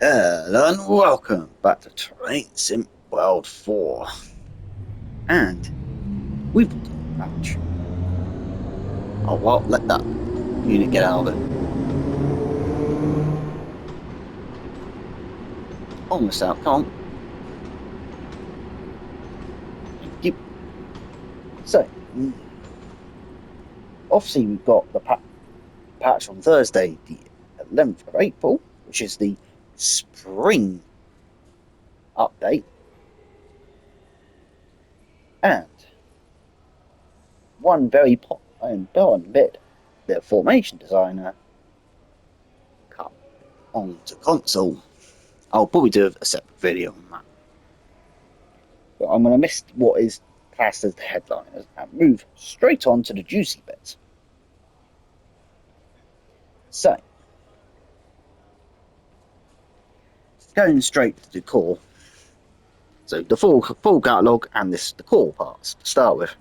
Hello and welcome back to Train Sim World 4. And we've got a match. Oh well, let that unit get out of it. Almost out, come on. Thank you. So, obviously we've got the patch on Thursday, the 11th of April, which is the spring update. And one very important bit, the formation designer come onto console. I'll probably do a separate video on that. But I'm going to miss what is classed as the headliners and move straight on to the juicy bits. So, going straight to the core. So the full catalogue and the core parts to start with.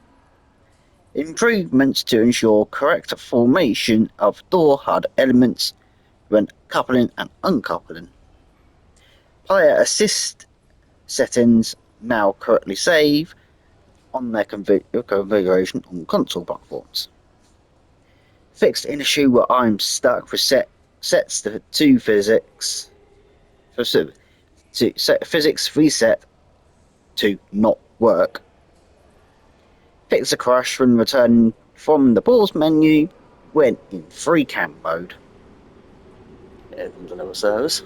Improvements to ensure correct formation of door HUD elements when coupling and uncoupling. Player assist settings now correctly save on their configuration on console platforms. Fixed an issue where I'm stuck with sets to physics to set physics reset to not work. Fix a crash when returning from the pause menu when in free cam mode. There comes another service.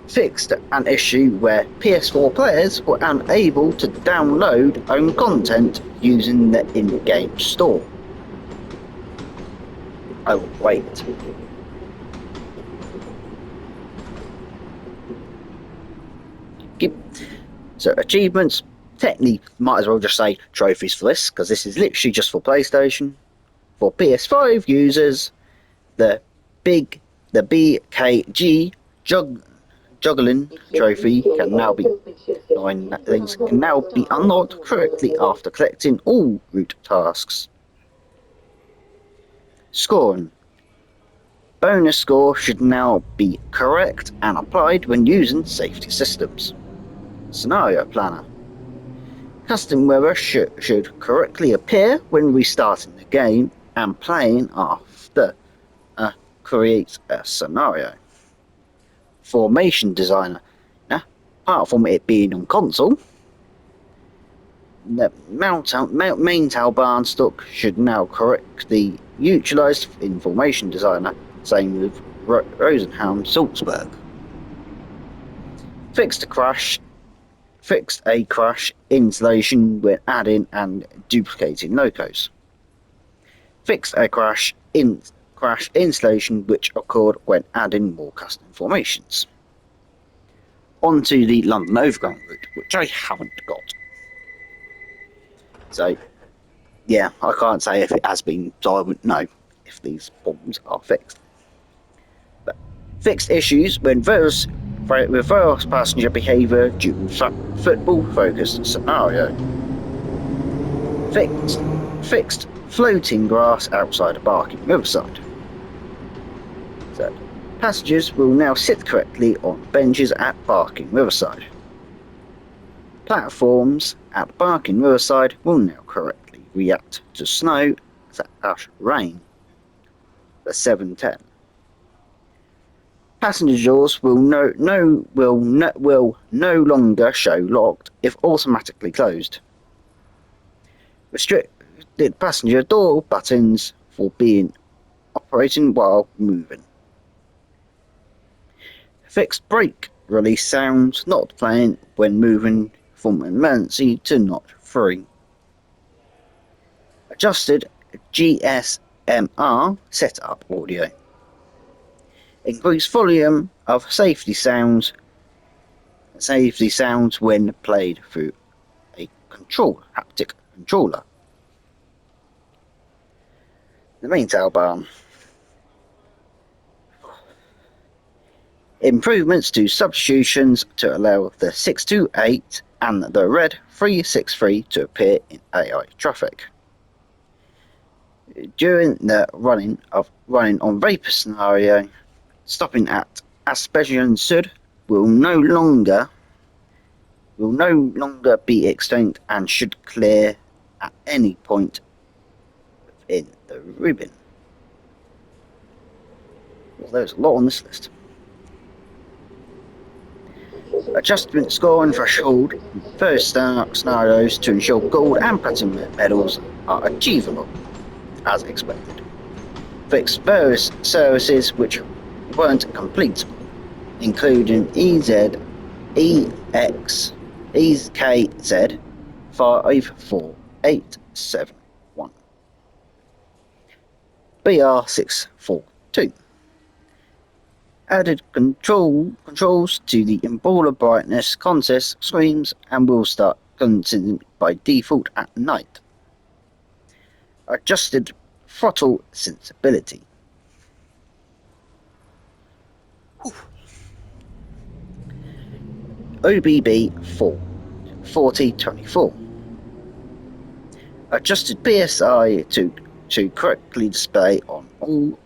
Fixed an issue where PS4 players were unable to download own content using the in-game store. I will wait. So achievements, technically might as well just say trophies for this, because this is literally just for PlayStation. For PS5 users, the BKG juggling trophy can now be unlocked correctly after collecting all route tasks. Scoring. Bonus score should now be correct and applied when using safety systems. Scenario Planner. Custom weather should correctly appear when restarting the game and playing after creates a scenario. Formation Designer. Now, apart from it being on console, the main tail barn stock should now correctly utilised in Formation Designer, same with Rosenheim Salzburg. Fixed a crash installation when adding and duplicating locos. Fixed a crash installation which occurred when adding more custom formations. Onto the London Overground route, which I haven't got. So, yeah, I can't say if it has been, so I wouldn't know if these problems are fixed. But fixed issues when reverse passenger behaviour due to football-focused scenario. Fixed floating grass outside a Barking Riverside. So, passengers will now sit correctly on benches at Barking Riverside. Platforms at Barking Riverside will now correctly react to snow / rain. The 710. Passenger doors will no longer show locked if automatically closed. Restricted passenger door buttons for being operating while moving. Fixed brake release sounds not playing when moving from emergency to not free. Adjusted GSMR setup audio. Increase volume of safety sounds when played through a haptic controller. The main tail barn. Improvements to substitutions to allow the 628 and the red 363 to appear in AI traffic. During the running on Vapor scenario, stopping at as specially understood, will no longer be extinct and should clear at any point within the ribbon. Well, there's a lot on this list. Adjustment score and threshold in various scenarios to ensure gold and platinum medals are achievable, as expected. Fixed various services which weren't completable, including EKZ 54871, BR642. Added controls to the emballer brightness contest screens and will start considered by default at night. Adjusted throttle sensibility. OBB 4024. Adjusted PSI to correctly display on all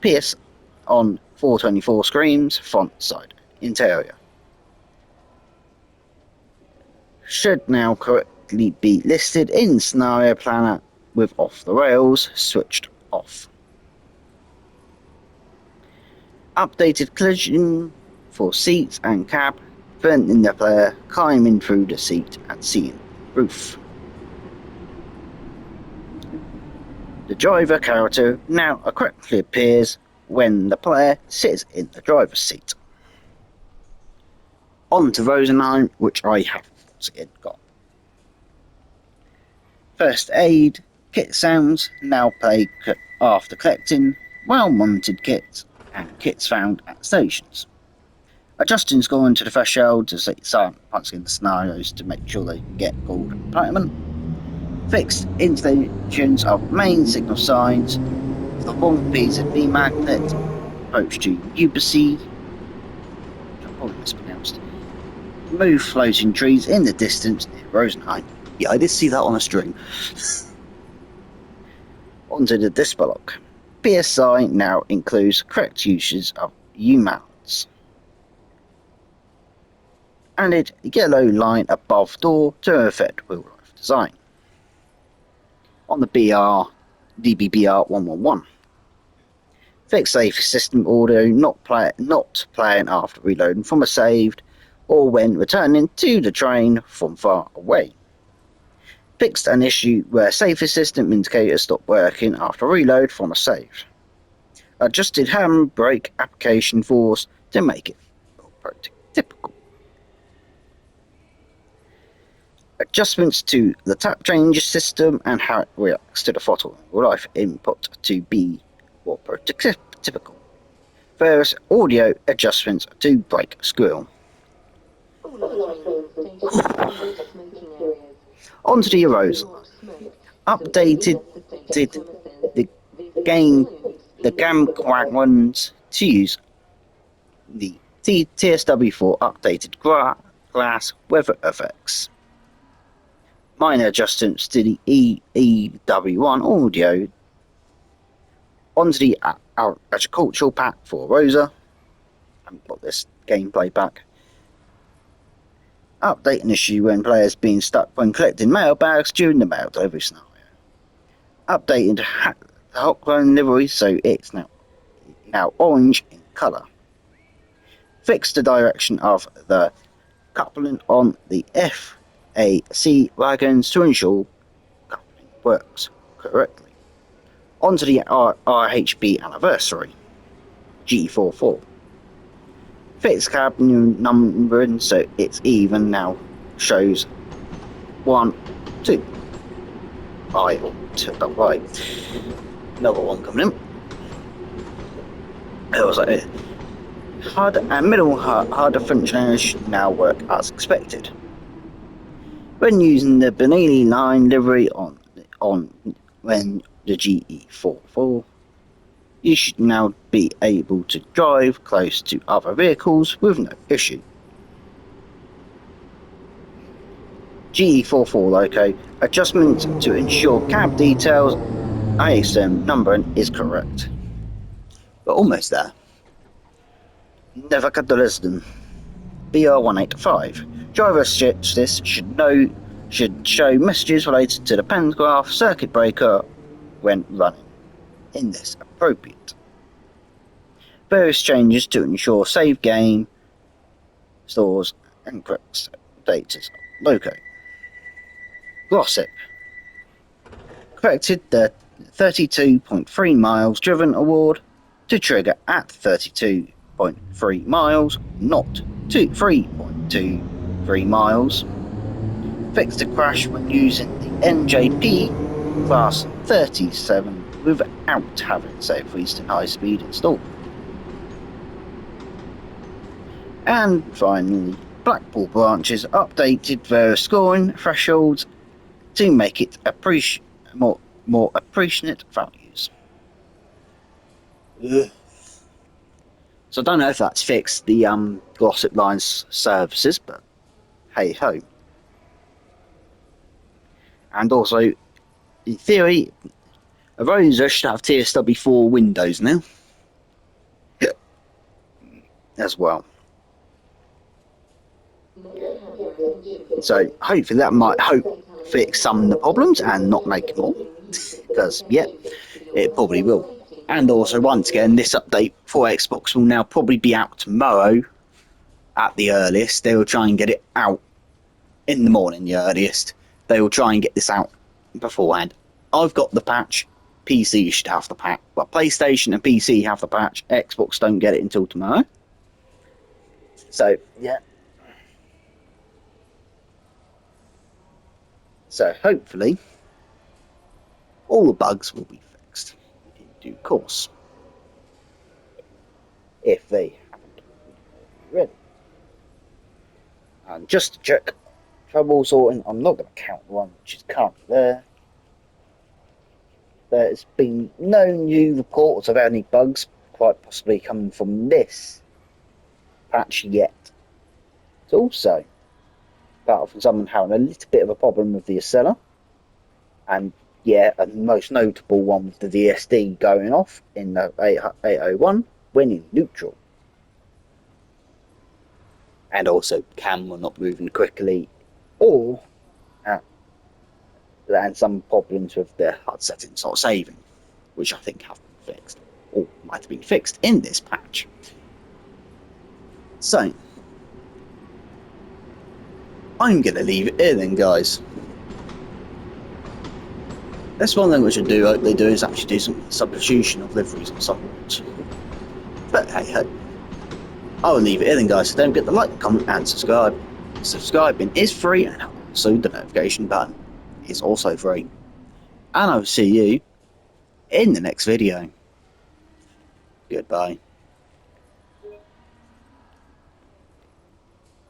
on 424 screens, front, side, interior. Should now correctly be listed in Scenario Planner with off the rails switched off. Updated collision for seats and cab, preventing the player climbing through the seat and seeing the roof. The driver character now correctly appears when the player sits in the driver's seat. On to Rosenheim, which I have once again got. First aid kit sounds now play after collecting well-monitored kits and kits found at stations. Adjusting scoring to the threshold to set silent once in the scenarios to make sure they can get gold and platinum. Fixed installations of main signal signs with the wrong PZB magnet approach to Ubacy, which I probably mispronounced. Move floating trees in the distance near Rosenheim. Yeah, I did see that on a string. Onto the display lock. PSI now includes correct uses of U-mounts. Added yellow line above door to affect wheel life design. On the DBBR 111. Fixed safety system audio not playing after reloading from a saved or when returning to the train from far away. Fixed an issue where safety system indicators stop working after reload from a save. Adjusted handbrake application force to make it typical. Adjustments to the tap change system and how it reacts to the throttle and life input to be more prototypical. Various audio adjustments to brake squeal. Onto the Euros. Updated the GAM ones to use the TSW4 updated glass weather effects. Minor adjustments to the EEW1 audio. Onto the agricultural pack for Rosa. I haven't got this gameplay back. Update an issue when players being stuck when collecting mailbags during the mail delivery scenario. Updating the Hawkline livery so it's now orange in colour. Fix the direction of the coupling on the FAC wagons to ensure coupling works correctly. Onto the RHB anniversary, G44. Fix cabin numbering so it's even now shows 1, 2. Right. Another one coming in. It was like hard and middle harder functionality now work as expected. When using the Benelli line livery on when the GE44, you should now be able to drive close to other vehicles with no issue. GE44 loco adjustment to ensure cab details ISM numbering is correct. But almost there. Nevacadolisden. BR185. Driver assist should show messages related to the pantograph circuit breaker when running. In this appropriate. Various changes to ensure save game stores and correct data loco. Glossip. Corrected the 32.3 miles driven award to trigger at 32.3 miles, not to 3.23 miles. Fixed a crash when using the NJP class 37 without having Safe Eastern High Speed installed. And finally, Blackpool branches updated their scoring thresholds to make it more appreciate values. Ugh. So I don't know if that's fixed the Glossip Line's services, but hey ho. And also, in theory, Arosa should have TSW4 windows now. As well. So hopefully that might fix some of the problems and not make more. Because, yeah, it probably will. And also, once again, this update for Xbox will now probably be out tomorrow at the earliest. They will try and get it out in the morning, the earliest. They will try and get this out beforehand. I've got the patch. PC should have the patch. Well, PlayStation and PC have the patch. Xbox don't get it until tomorrow. So, yeah. So, hopefully, all the bugs will be fixed in due course. If they haven't already. And just to check, trouble sorting, I'm not going to count the one which is currently there. There's been no new reports of any bugs, quite possibly coming from this patch yet. It's also, apart from someone having a little bit of a problem with the Acela, and yeah, a most notable one with the VSD going off in the 801 when in neutral. And also camera not moving quickly, or and some problems with the HUD settings not saving, which I think have been fixed, or might have been fixed in this patch. So, I'm going to leave it here then, guys. That's one thing we should do, hope they do, is actually do some substitution of liveries and somewhat. But hey ho. I will leave it here then, guys, so don't forget to like, comment and subscribe. Subscribing is free, and also the notification button is also free. And I will see you in the next video. Goodbye.